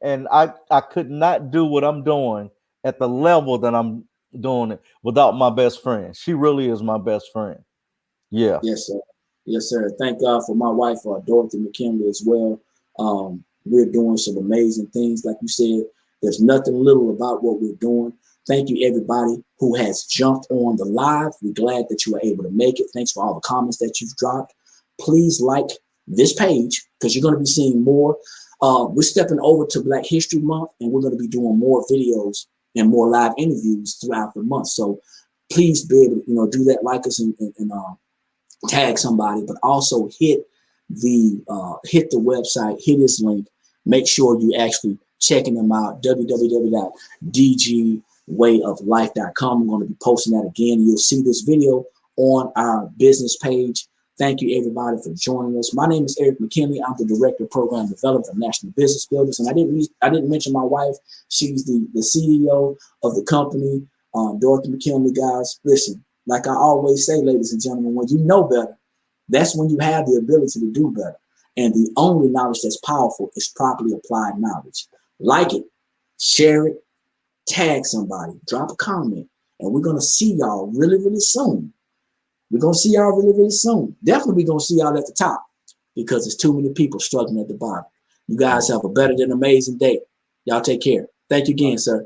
and I could not do what I'm doing at the level that I'm doing it without my best friend. She really is my best friend. Yeah. Yes, sir. Yes, sir. Thank God for my wife, Dorothy McKinley, as well. We're doing some amazing things. Like you said, there's nothing little about what we're doing. Thank you, everybody who has jumped on the live. We're glad that you were able to make it. Thanks for all the comments that you've dropped. Please like this page because you're going to be seeing more. We're stepping over to Black History Month, and we're going to be doing more videos and more live interviews throughout the month. So please be able to, do that, like us, and tag somebody, but also hit the website, hit this link. Make sure you actually checking them out, www.dgwayoflife.com. I'm going to be posting that again. You'll see this video on our business page. Thank you, everybody, for joining us. My name is Eric McKinley. I'm the Director of Program Development of National Business Builders, and I didn't mention my wife. She's the CEO of the company, Dorothy McKinley. Guys, listen. Like I always say, ladies and gentlemen, when you know better, that's when you have the ability to do better. And the only knowledge that's powerful is properly applied knowledge. Like it, share it, tag somebody, drop a comment, and we're going to see y'all really, really soon. We're going to see y'all really, really soon. Definitely we're going to see y'all at the top because there's too many people struggling at the bottom. You guys have a better than amazing day. Y'all take care. Thank you again, sir.